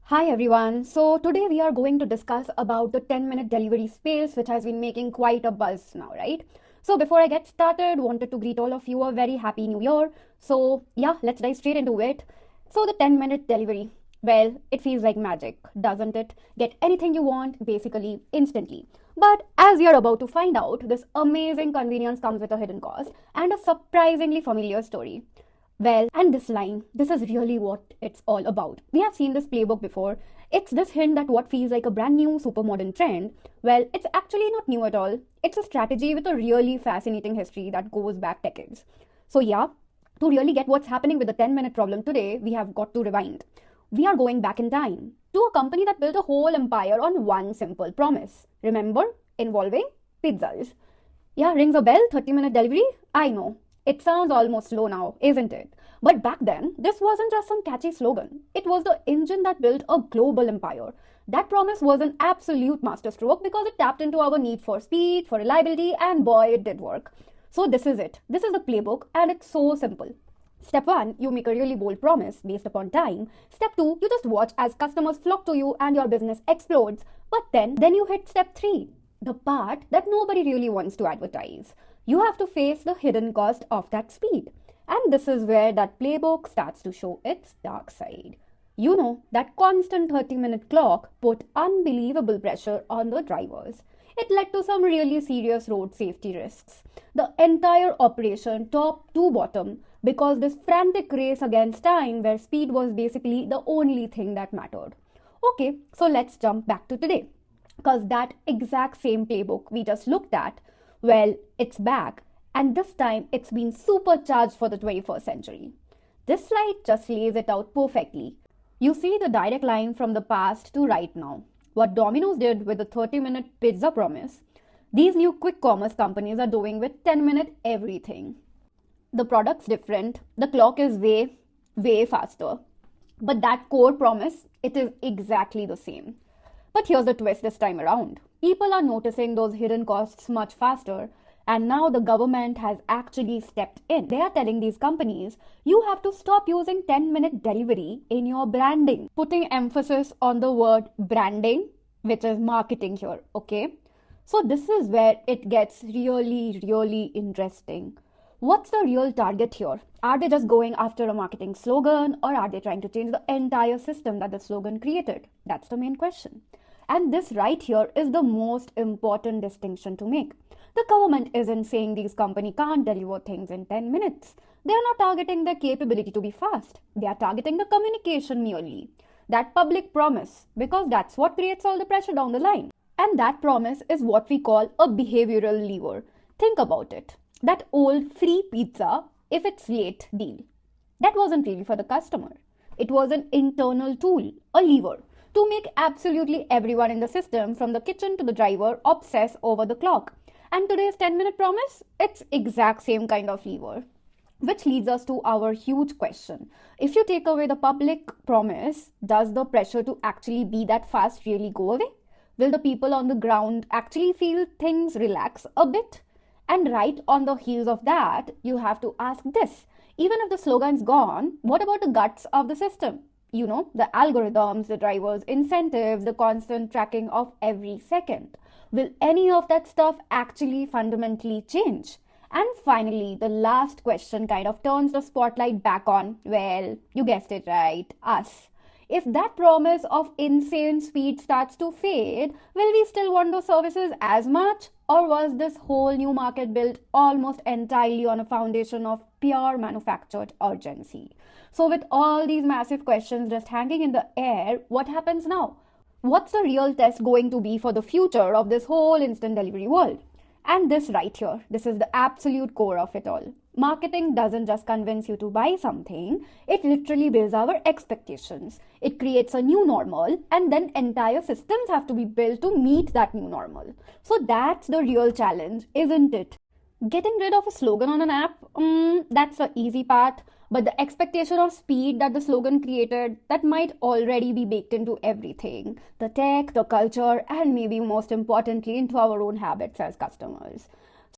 Hi everyone. So today we are going to discuss about the 10-minute delivery space which has been making quite a buzz now, right? So before I get started, wanted to greet all of you a very happy new year. So yeah, let's dive straight into it. So the 10-minute delivery. Well, it feels like magic, doesn't it? Get anything you want basically instantly. But as you're about to find out, this amazing convenience comes with a hidden cost and a surprisingly familiar story. Well, and this line, this is really what it's all about. We have seen this playbook before. It's this hint that what feels like a brand new super modern trend, well, it's actually not new at all. It's a strategy with a really fascinating history that goes back decades. So, yeah, to really get what's happening with the 10-minute problem today, we have got to rewind. We are going back in time to a company that built a whole empire on one simple promise. Remember? Involving pizzas. Yeah, rings a bell, 30-minute delivery? I know. It sounds almost slow now, isn't it? But back then, this wasn't just some catchy slogan. It was the engine that built a global empire. That promise was an absolute masterstroke because it tapped into our need for speed, for reliability, and boy, it did work. So this is it. This is the playbook, and it's so simple. Step 1, you make a really bold promise based upon time. Step 2, you just watch as customers flock to you and your business explodes. But then you hit step 3, the part that nobody really wants to advertise. You have to face the hidden cost of that speed. And this is where that playbook starts to show its dark side. You know, that constant 30-minute clock put unbelievable pressure on the drivers. It led to some really serious road safety risks. The entire operation, top to bottom, because this frantic race against time where speed was basically the only thing that mattered. Okay, so let's jump back to today. Because that exact same playbook we just looked at, well, it's back, and this time it's been supercharged for the 21st century. This slide just lays it out perfectly. You see the direct line from the past to right now. What Domino's did with the 30-minute pizza promise, these new quick commerce companies are doing with 10-minute everything. The product's different, the clock is way faster. But that core promise, it is exactly the same. But here's the twist this time around. People are noticing those hidden costs much faster, and now the government has actually stepped in. They are telling these companies, you have to stop using 10-minute delivery in your branding, putting emphasis on the word branding, which is marketing here, okay? So this is where it gets really interesting. What's the real target here? Are they just going after a marketing slogan, or are they trying to change the entire system that the slogan created? That's the main question. And this right here is the most important distinction to make. The government isn't saying these companies can't deliver things in 10 minutes. They are not targeting their capability to be fast. They are targeting the communication merely. That public promise, because that's what creates all the pressure down the line. And that promise is what we call a behavioral lever. Think about it. That old free pizza, if it's late deal. That wasn't really for the customer. It was an internal tool, a lever, to make absolutely everyone in the system, from the kitchen to the driver, obsess over the clock. And today's 10-minute promise, it's exact same kind of lever. Which leads us to our huge question. If you take away the public promise, does the pressure to actually be that fast really go away? Will the people on the ground actually feel things relax a bit? And right on the heels of that, you have to ask this. Even if the slogan's gone, what about the guts of the system? You know, the algorithms, the drivers' incentives, the constant tracking of every second. Will any of that stuff actually fundamentally change? And finally, the last question kind of turns the spotlight back on, well, you guessed it right, us. If that promise of insane speed starts to fade, will we still want those services as much? Or was this whole new market built almost entirely on a foundation of pure manufactured urgency? So with all these massive questions just hanging in the air, what happens now? What's the real test going to be for the future of this whole instant delivery world? And this right here, this is the absolute core of it all. Marketing doesn't just convince you to buy something, it literally builds our expectations. It creates a new normal, and then entire systems have to be built to meet that new normal. So that's the real challenge, isn't it? Getting rid of a slogan on an app, that's the easy part. But the expectation of speed that the slogan created, that might already be baked into everything. The tech, the culture, and maybe most importantly into our own habits as customers.